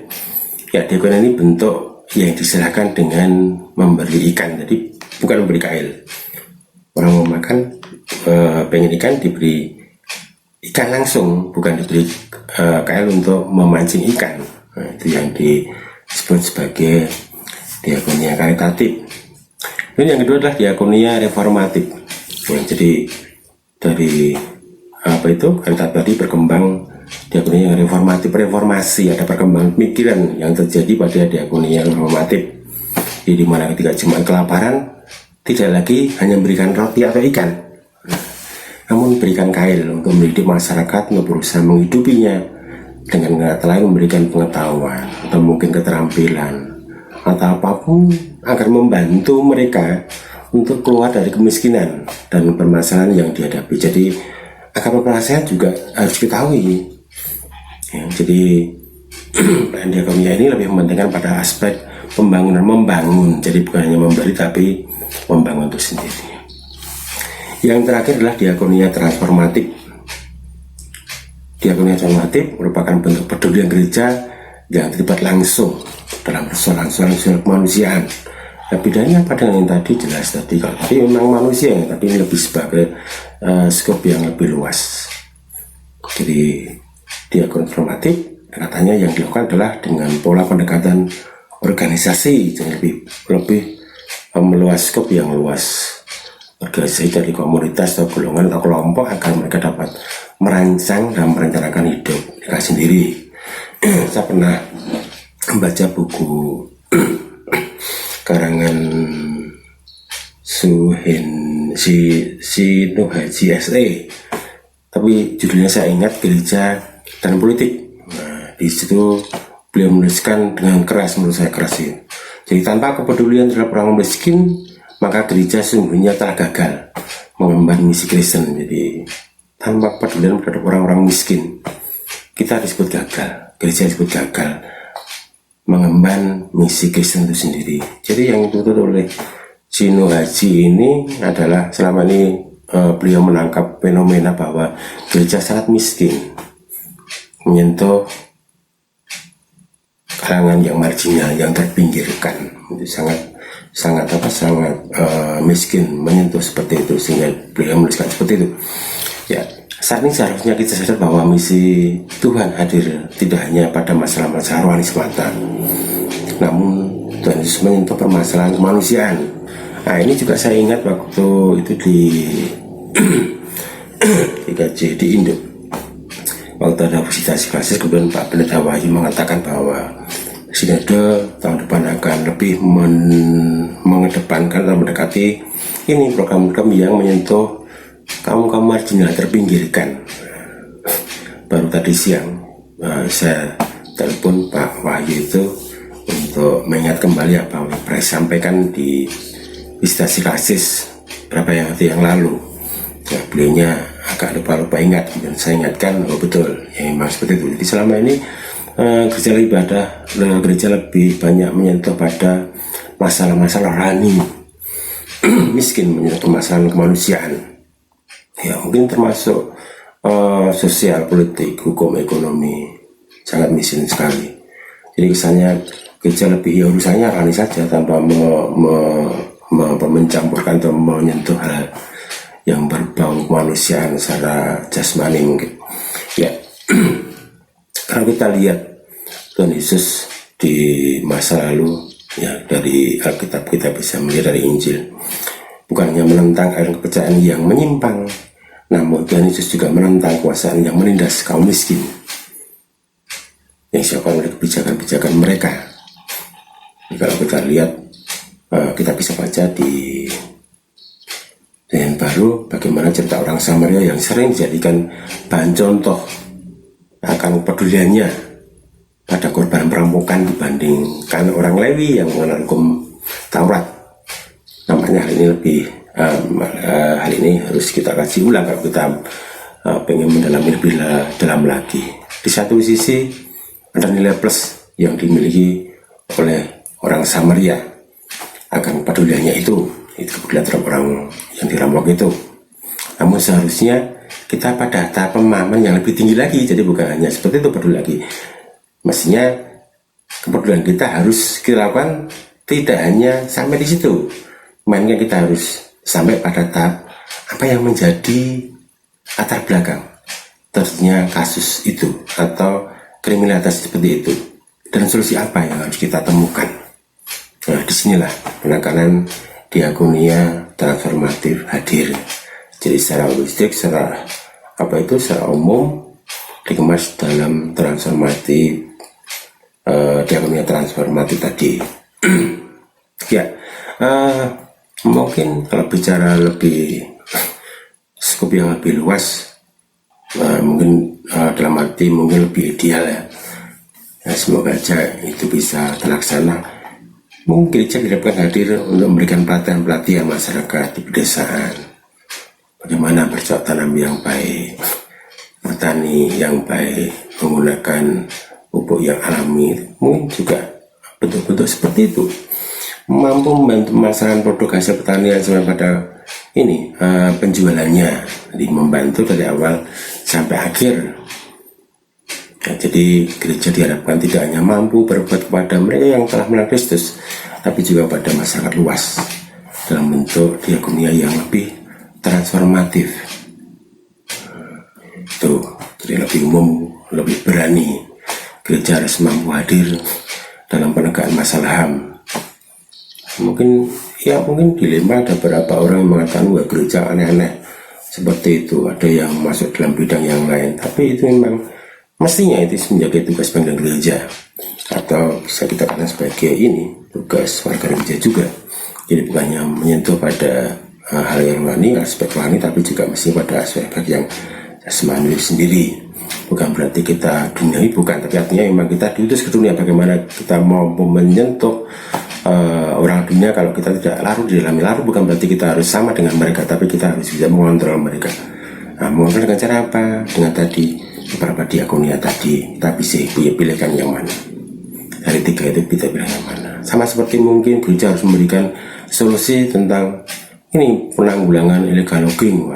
ya. Diakonia ini bentuk yang diserahkan dengan memberi ikan, jadi bukan memberi kail. Orang mau makan pengen ikan, diberi ikan langsung, bukan diberi kail untuk memancing ikan. Nah, itu yang disebut sebagai diakonia karitatif. Dan yang kedua adalah diakonia reformatif. Ya, jadi dari karitatif tadi berkembang diakonia reformatif, reformasi, ada perkembangan pemikiran yang terjadi pada diakonia reformatif. Jadi di mana ketika jemaat kelaparan tidak lagi hanya memberikan roti atau ikan, namun berikan kail untuk mendidik masyarakat untuk berusaha menghidupinya, dengan kata lain memberikan pengetahuan atau mungkin keterampilan atau apapun agar membantu mereka untuk keluar dari kemiskinan dan permasalahan yang dihadapi. Jadi agar permasalahan juga harus diketahui ya. Jadi diakonia ini lebih mementingkan pada aspek pembangunan, membangun, jadi bukan hanya memberi tapi membangun itu sendiri. Yang terakhir adalah diakonia transformatif. Diakonia transformatif merupakan bentuk pedulian gereja yang terlibat langsung dalam persoalan-persoalan kemanusiaan. Nah, bedanya apa dengan yang tadi jelas tadi, kalau tadi memang manusia, tapi ini lebih sebagai skop yang lebih luas. Jadi diakonia transformatif katanya yang dilakukan adalah dengan pola pendekatan organisasi yang lebih meluas, skop yang luas, organisasi dari komunitas atau golongan atau kelompok agar mereka dapat merancang dan merencanakan hidup mereka sendiri. Saya pernah membaca buku karangan Nuh Haji SE, tapi judulnya saya ingat, Gereja dan Politik. Nah, di situ beliau menuliskan dengan keras, menurut saya keras ya. Jadi tanpa kepedulian terhadap orang miskin, maka gereja sesungguhnya telah gagal mengemban misi Kristen. Jadi tanpa kepedulian terhadap orang-orang miskin, kita disebut gagal, gereja disebut gagal mengemban misi Kristen itu sendiri. Jadi yang dituntut oleh Nuh Haji ini adalah selama ini beliau menangkap fenomena bahwa gereja sangat miskin, menyentuh kalangan yang marginal, yang terpinggirkan, itu sangat miskin, menyentuh seperti itu, sehingga beliau menuliskan seperti itu. Ya, saat ini seharusnya kita sadar bahwa misi Tuhan hadir tidak hanya pada masalah-masalah rohani semata, namun Tuhan Yesus menyentuh permasalahan kemanusiaan. Nah, ini juga saya ingat waktu itu di GKJ di Indo, waktu ada visitasi klasis, kemudian Pak Pendeta Wahyu mengatakan bahwa sinode tahun depan akan lebih mengedepankan atau mendekati ini program-program yang menyentuh kaum marginal terpinggirkan. Baru tadi siang saya telepon Pak Wahyu itu untuk mengingat kembali apa yang saya sampaikan di visitasi klasis berapa yang lalu. Ya, beliaunya agak lupa ingat, dan saya ingatkan, oh betul, ya memang seperti itu. Jadi selama ini gereja ibadah, gereja lebih banyak menyentuh pada masalah-masalah rohani, miskin, menyentuh permasalahan kemanusiaan. Ya mungkin termasuk sosial, politik, hukum, ekonomi, sangat miskin sekali. Jadi kesannya gereja lebih ya urusannya rohani saja, tanpa mencampurkan atau menyentuh hal yang berbau kemanusiaan secara jasmani mungkin. Ya, kalau kita lihat Tuhan Yesus di masa lalu, ya dari Alkitab kita bisa melihat dari Injil, bukan hanya menentang aliran kepercayaan yang menyimpang, namun Tuhan Yesus juga menentang kuasaan yang menindas kaum miskin yang disebabkan oleh kebijakan-kebijakan mereka. Jadi kalau kita lihat, kita bisa baca di Yang Baru bagaimana cerita orang Samaria yang sering dijadikan bahan contoh akan kepeduliannya pada korban perampokan dibandingkan orang Lewi yang mengenal hukum Taurat. Nampaknya hal ini harus kita kaji ulang kalau kita pengen mendalami lebih dalam lagi. Di satu sisi ada nilai plus yang dimiliki oleh orang Samaria akan kepeduliannya itu kepedulian terhadap orang yang dirampok itu. Namun seharusnya kita pada tahap pemahaman yang lebih tinggi lagi. Jadi bukan hanya seperti itu peduli lagi. Mestinya kepedulian kita harus kita lakukan tidak hanya sampai di situ, melainkan kita harus sampai pada tahap apa yang menjadi latar belakang terjadinya kasus itu atau kriminalitas seperti itu, dan solusi apa yang harus kita temukan. Nah, disinilah penekanan diakonia transformatif hadir. Jadi secara holistik, secara umum dikemas dalam transformatif, diakonia transformatif tadi. Ya, mungkin kalau bicara lebih skup yang lebih luas, mungkin dalam arti mungkin lebih ideal ya. Semoga aja itu bisa terlaksana. Mungkin gereja diharapkan hadir untuk memberikan pelatihan masyarakat di pedesaan, bagaimana bercocok tanam yang baik, bertani yang baik, menggunakan pupuk yang alami. Mungkin juga bentuk-bentuk seperti itu mampu membantu pemasaran produk hasil pertanian sampai pada ini penjualannya, jadi membantu dari awal sampai akhir. Ya, jadi gereja diharapkan tidak hanya mampu berbuat kepada mereka yang telah mengenal Kristus, tapi juga pada masyarakat luas dalam bentuk diakonia yang lebih transformatif. Itu jadi lebih umum, lebih berani. Gereja harus mampu hadir dalam penegakan masalah HAM. Mungkin dilema, ada beberapa orang yang mengatakan wah gereja aneh-aneh seperti itu, ada yang masuk dalam bidang yang lain, tapi itu memang mestinya itu menjadi tugas pimpinan gereja, atau bisa kita katakan sebagai tugas warga gereja juga. Jadi bukannya menyentuh pada hal yang rohani, aspek rohani, tapi juga mesti pada aspek yang jasmani sendiri. Bukan berarti kita duniawi, bukan, tapi artinya memang kita diutus ke dunia. Bagaimana kita mampu menyentuh orang dunia kalau kita tidak larut di dalamnya. Larut bukan berarti kita harus sama dengan mereka, tapi kita harus bisa mengontrol mereka. Nah, mengontrol dengan cara apa? Dengan tadi beberapa diakonia tadi, kita bisa pilihkan yang mana. Dari tiga itu kita pilih yang mana. Sama seperti mungkin gereja harus memberikan solusi tentang penanggulangan illegal logging,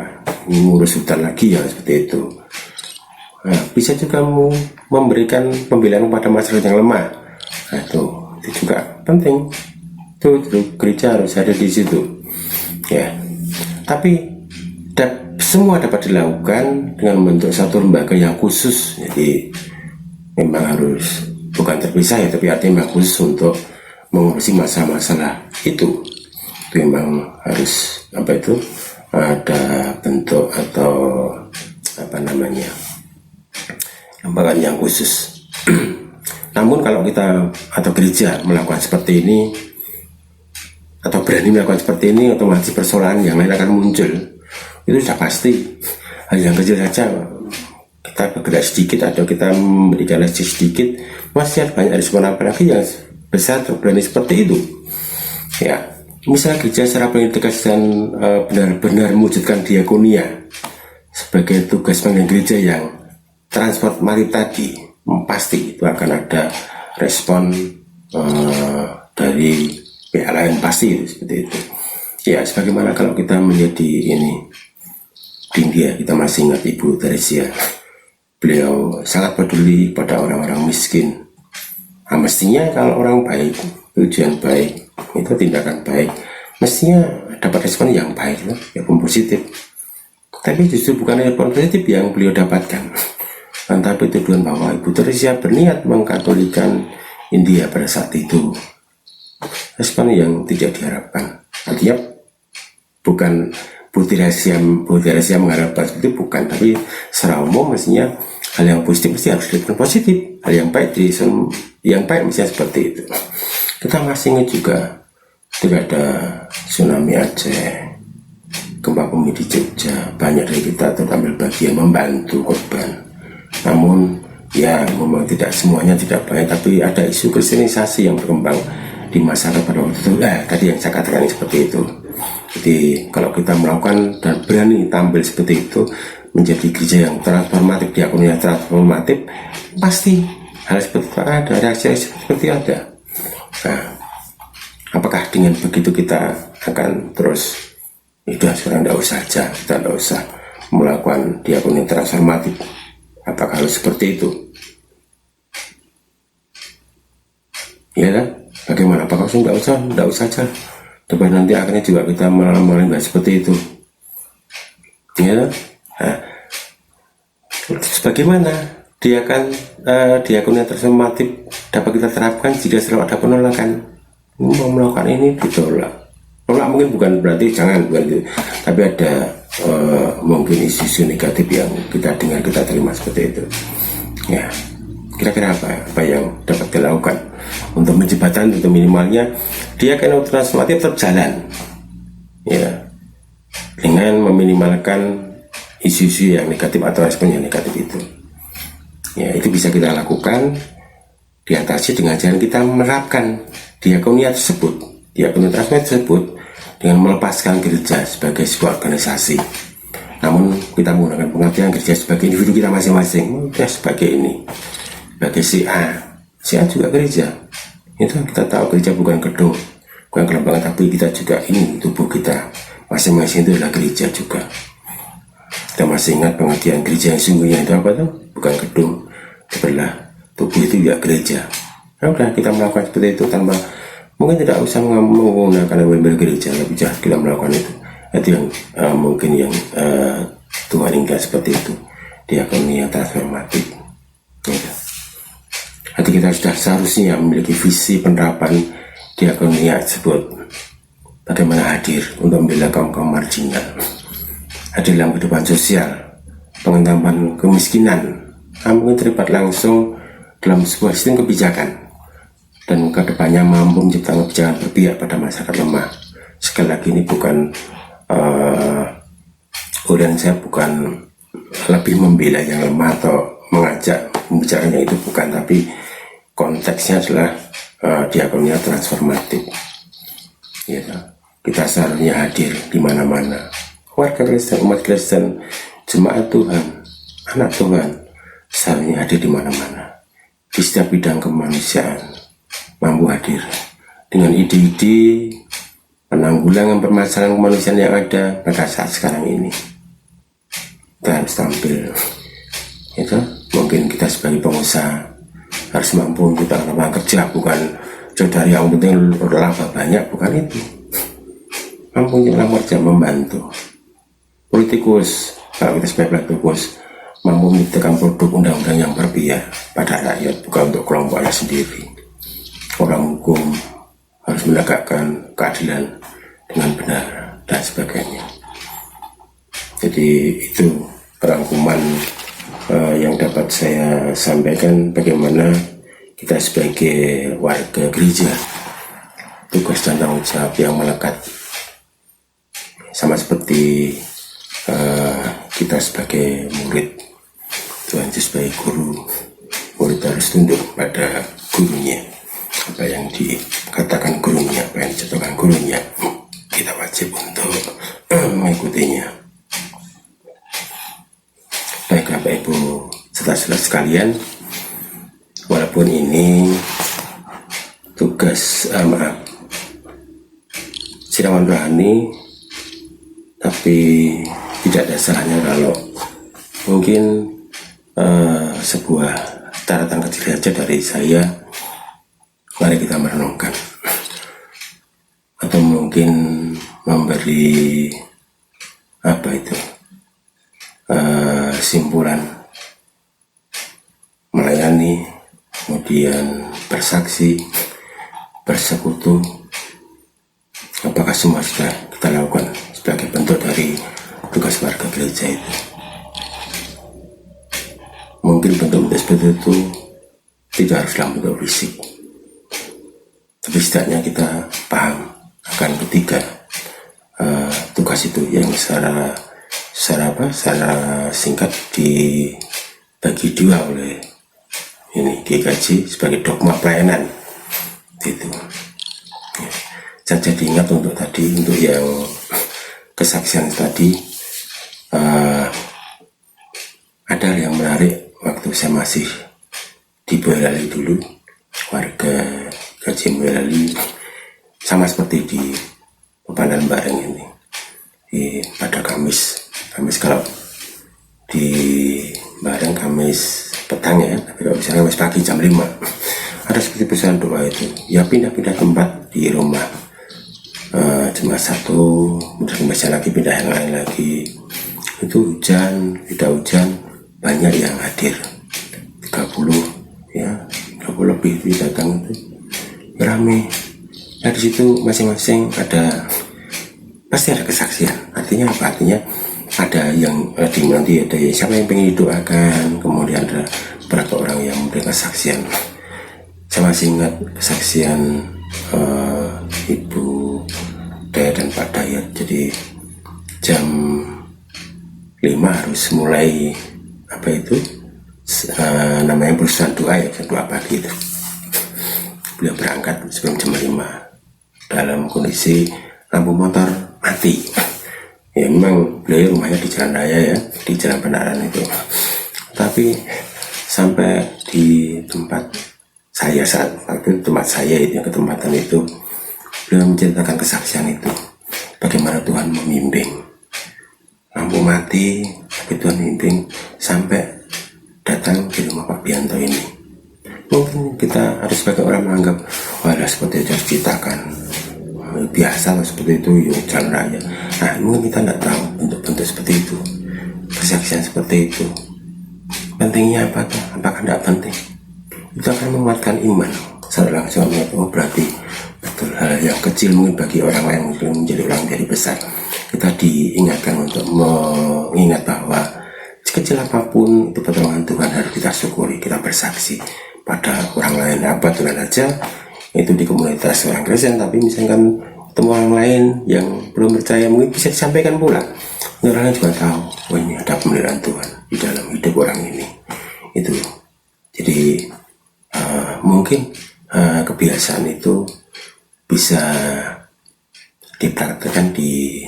ngurus hutan lagi ya seperti itu. Nah, bisa juga memberikan pembelaan kepada masyarakat yang lemah. Nah, itu juga penting. Itu gereja harus ada di situ. Ya, tapi semua dapat dilakukan dengan membentuk satu lembaga yang khusus. Jadi memang harus bukan terpisah ya, tapi artinya memang khusus untuk mengurusi masalah-masalah itu. Memang harus ada bentuk atau lembaga yang khusus. Namun kalau kita atau gereja melakukan seperti ini atau berani melakukan seperti ini, otomatis persoalan yang lain akan muncul. Itu sudah pasti. Hal yang kecil saja, kita bergerak sedikit atau kita memberikan lessi sedikit, masih banyak respon, apalagi yang besar berani seperti itu. Ya, misalnya gereja secara paling tegas dan benar-benar mewujudkan diakonia sebagai tugas pemimpin gereja yang transformatif tadi, pasti itu akan ada respon dari pihak lain, pasti seperti itu. Ya, sebagaimana kalau kita menjadi ini di India, kita masih ingat Ibu Teresia. Beliau sangat peduli pada orang-orang miskin. Nah, mestinya kalau orang baik, tujuan baik, itu tindakan baik, mestinya dapat respon yang baik, yang positif. Tapi justru bukan respon positif yang beliau dapatkan, tapi tuduhan bahwa Ibu Teresia berniat mengkatolikan India pada saat itu. Respon yang tidak diharapkan. Artinya bukan Bu Teresia mengharapkan itu, bukan, tapi secara umum mestinya hal yang positif mesti harus direspon positif, hal yang baik mestinya seperti itu. Kita masih ingat juga ketika ada tsunami Aceh, gempa bumi di Jogja, banyak dari kita terambil bagian membantu korban. Namun ya memang tidak semuanya, tidak banyak, tapi ada isu kristenisasi yang berkembang di masyarakat pada waktu itu. Tadi yang saya katakan seperti itu. Jadi kalau kita melakukan dan berani tampil seperti itu, menjadi gereja yang transformatif, diakonia transformatif, pasti hal seperti itu ada, reaksi seperti ada. Nah, apakah dengan begitu kita akan terus sudah sekarang tidak usah saja, kita tidak usah melakukan diakonia transformatif? Apakah harus seperti itu? Ya kan? Bagaimana? Apakah tidak usah saja? Coba nanti akhirnya juga kita malah seperti itu. Ya, nah, bagaimana dia akan diakonia transformatif dapat kita terapkan jika selalu ada penolakan? Mau melakukan ini ditolak. Tolak mungkin bukan berarti bukan itu, tapi ada mungkin isu-isu negatif yang kita dengar, kita terima seperti itu. Ya, kira-kira apa yang dapat dilakukan untuk menjembatani, untuk minimalnya dia akan transformatif terjalan, ya, dengan meminimalkan isu-isu yang negatif atau respon yang negatif itu. Ya, itu bisa kita lakukan, diatasi dengan jalan kita menerapkan diakonia tersebut, diakonia transformatif tersebut, dengan melepaskan gereja sebagai sebuah organisasi. Namun kita menggunakan pengertian gereja sebagai individu kita masing-masing, sebagai ini, sebagai si A juga gereja. Itu kita tahu gereja bukan gedung, bukan kelembagaan, tapi kita juga ini tubuh kita masing-masing itu adalah gereja juga. Kita masih ingat pengertian gereja yang sungguhnya itu apa tuh? Bukan gedung, adalah tubuh itu juga gereja. Nah, udah kita melakukan seperti itu tanpa, mungkin tidak usah menggunakan label gereja, tapi kita melakukan itu. Itu yang mungkin yang Tuhan inginkan seperti itu, diakonia transformatif. Gitu. Hati kita sudah seharusnya memiliki visi penerapan diakonia tersebut. Bagaimana hadir untuk membela kaum-kaum marginal, hadir dalam kehidupan sosial, pengentapan kemiskinan, mungkin terlibat langsung dalam sebuah sistem kebijakan, dan kedepannya mampu menciptakan kebijakan berpihak pada masyarakat lemah. Sekali lagi ini bukan dan saya bukan lebih membela yang lemah atau mengajak membicarakannya, itu bukan, tapi konteksnya adalah diakonia transformatif. Ya, kita seharusnya hadir di mana-mana. Warga Kristen, umat Kristen, jemaat Tuhan, anak Tuhan, seharusnya hadir di mana-mana, di setiap bidang kemanusiaan, mampu hadir dengan ide-ide penanggulangan permasalahan kemanusiaan yang ada pada saat sekarang ini. Kita harus tampil. Itu mungkin kita sebagai pengusaha harus mampu kita lapangan kerja, bukan dari yang penting laba banyak, bukan itu. Mampu kita kerja, membantu politikus, kalau kita sebagai politikus mampu menciptakan produk undang-undang yang berpihak pada rakyat, bukan untuk kelompoknya sendiri. Orang hukum harus menegakkan keadilan dengan benar dan sebagainya. Jadi itu perangkuman yang dapat saya sampaikan, bagaimana kita sebagai warga gereja, tugas dan tanggung jawab yang melekat, sama seperti kita sebagai murid, Tuhan Yesus sebagai guru, murid harus tunduk pada gurunya. Apa yang dikatakan gurunya, apa yang dicontohkan gurunya, kita wajib untuk mengikutinya. Baik Bapak Ibu saudara-saudara sekalian, walaupun ini tugas siraman rohani, tapi tidak ada salahnya kalau mungkin sebuah catatan kecil saja dari saya. Mari kita merenungkan, atau mungkin memberi simpulan, melayani, kemudian bersaksi, bersekutu. Apakah semua sudah kita lakukan sebagai bentuk dari tugas warga gereja itu? Mungkin bentuk-bentuk seperti itu tidak harus dalam bentuk fisik, tapi setidaknya kita paham akan ketiga tugas itu yang secara singkat dibagi dua oleh ini GKJ sebagai dogma pelayanan itu. Saya jadi ingat untuk yang kesaksian tadi, ada yang menarik waktu saya masih di Boyolali dulu, warga GKJ Boyolali, sama seperti di Pepanan Bareng ini, pada Kamis kalau di Bareng Kamis petang ya, tapi kalau misalnya Kamis pagi jam 5 ada seperti pesan doa itu ya, pindah-pindah tempat di rumah cuma satu, kemudian bisa lagi pindah yang lain lagi. Itu hujan, tidak hujan, banyak yang hadir, 30 ya, 30 lebih itu datang, itu rame. Nah di situ masing-masing pasti ada kesaksian. Artinya apa? Artinya ada yang nanti ada siapa yang pengen didoakan, kemudian ada beberapa orang yang memberikan kesaksian. Saya masih ingat kesaksian Ibu Daya dan Pak Dayat. Jadi jam 5 harus mulai namanya perusahaan doa ya, doa pagi itu. Beliau berangkat sebelum jam 5 dalam kondisi lampu motor mati. Ya memang beliau rumahnya di Jalan Raya ya, di Jalan Benaran itu. Tapi sampai di tempat saya tempat saya itu, yang ketempatan itu, beliau menceritakan kesaksian itu, bagaimana Tuhan membimbing. Lampu mati, tapi Tuhan membimbing sampai datang di rumah Pak Bianto ini. Mungkin kita harus sebagai orang menganggap, wah seperti itu harus diceritakan, biasa lah seperti itu ya, Jalan Raya. Nah mungkin kita tidak tahu bentuk-bentuk seperti itu, kesaksian seperti itu. Pentingnya apa tuh? Apakah tidak penting? Itu akan menguatkan iman. Setelah suaminya, oh berarti betul hal yang kecil mungkin bagi orang lain mungkin menjadi orang dari besar. Kita diingatkan untuk mengingat bahwa sekecil apapun itu pertolongan Tuhan harus kita syukuri, kita bersaksi pada orang lain. Apa Tuhan aja itu di komunitas orang Kristen, tapi misalkan ketemu orang lain yang belum percaya, mungkin bisa disampaikan pula. Orang lain juga tahu, oh ini ada pemeliharaan Tuhan di dalam hidup orang ini. Itu jadi mungkin kebiasaan itu bisa dipraktekkan di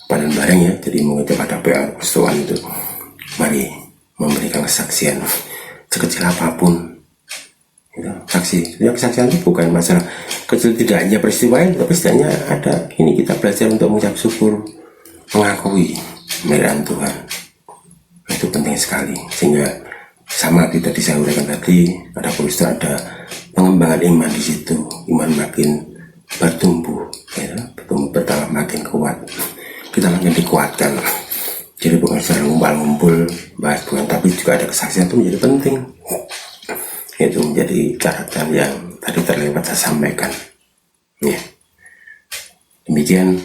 Padan Bareng ya. Jadi mungkin pada PA Persatuan itu, mari memberikan kesaksian sekecil apapun. Kesaksian itu bukan masalah kecil, tidak hanya peristiwa itu, tapi setidaknya ada ini, kita belajar untuk mengucap syukur, mengakui pemeliharaan Tuhan. Itu penting sekali, sehingga sama tidak disampaikan tadi, ada peristiwa, ada pengembangan iman di situ. Iman makin bertumbuh ya, bertambah makin kuat, kita makin dikuatkan Jadi bukan secara ngumpul bahas Tuhan, tapi juga ada kesaksian itu menjadi penting. Itu menjadi catatan yang tadi terlewat saya sampaikan. Ya. Demikian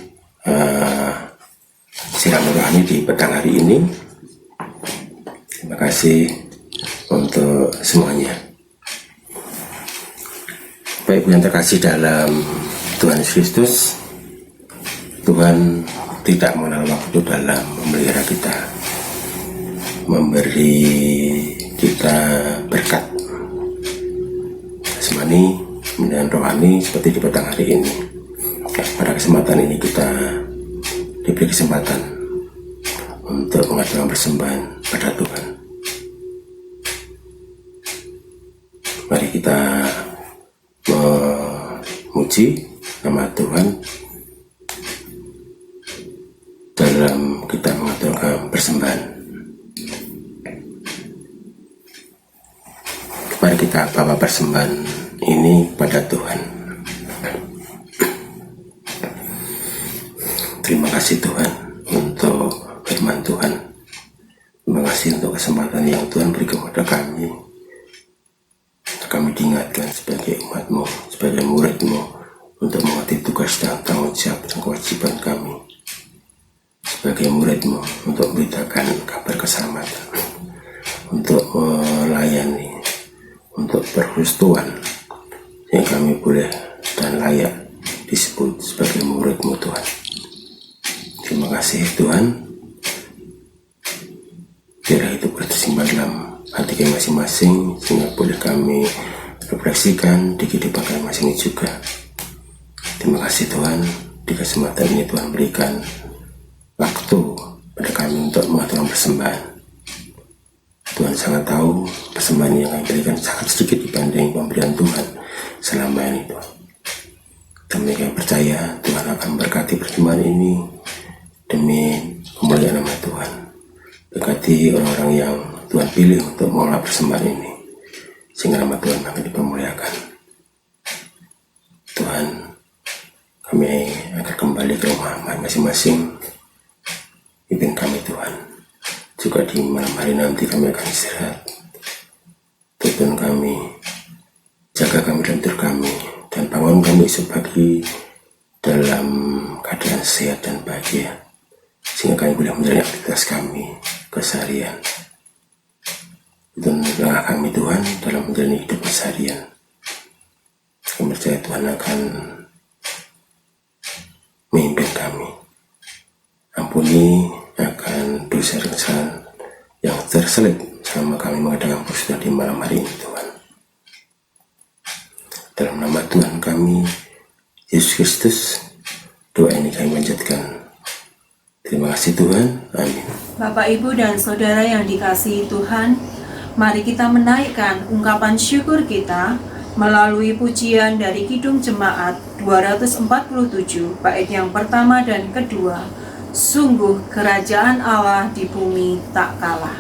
siraman rohani di petang hari ini. Terima kasih untuk semuanya. Bapak Ibu yang terkasih dalam Tuhan Yesus Kristus, Tuhan tidak mengenal waktu dalam memelihara kita, memberi kita berkat jasmani dan rohani seperti di petang hari ini. Pada kesempatan ini kita diberi kesempatan untuk mengadakan persembahan pada Tuhan. Mari kita memuji nama Tuhan dalam kita mengaturkan persembahan. Mari kita bawa persembahan ini pada Tuhan. Terima kasih Tuhan untuk firman Tuhan. Terima kasih untuk kesempatan yang Tuhan beri kepada kami. Kami diingatkan sebagai umat-Mu, sebagai murid-Mu, untuk mengerti tugas dan tanggung jawab dan kewajiban kami. Sebagai murid-Mu, untuk memberitakan kabar keselamatan, untuk melayani, untuk berhustuan, yang kami boleh dan layak disebut sebagai murid-Mu Tuhan. Terima kasih Tuhan. Biarlah itu bersimpan dalam hati kami masing-masing, sehingga boleh kami refleksikan di kehidupan kami masing-masing juga. Terima kasih Tuhan, di kesempatan ini Tuhan berikan waktu pada kami untuk mengaturkan persembahan. Tuhan sangat tahu persembahan yang kami berikan sangat sedikit dibanding pemberian Tuhan selama ini Tuhan. Kami percaya Tuhan akan memberkati persembahan ini demi kemuliaan nama Tuhan. Berkati orang-orang yang Tuhan pilih untuk mengolah persembahan ini, sehingga nama Tuhan akan dipermuliakan. Tuhan, kami akan kembali ke rumah masing-masing. Pimpin kami Tuhan. Juga di malam hari nanti kami akan istirahat. Tuntun kami, jaga kami dalam tidur kami, dan bangun kami esok pagi dalam keadaan sehat dan bahagia, sehingga kami boleh menjalani aktivitas kami keseharian. Tuntunlah kami Tuhan dalam menjalani hidup keseharian. Kami percaya Tuhan akan memimpin kami. Ampuni akan dosa dan kesalahan yang terselip selama kami mengadakan persekutuan di malam hari ini Tuhan. Dalam nama Tuhan kami Yesus Kristus, doa ini kami panjatkan. Terima kasih Tuhan. Amin. Bapak, Ibu, dan Saudara yang dikasihi Tuhan, mari kita menaikkan ungkapan syukur kita melalui pujian dari Kidung Jemaat 247, bait yang pertama dan kedua. Sungguh kerajaan Allah di bumi tak kalah.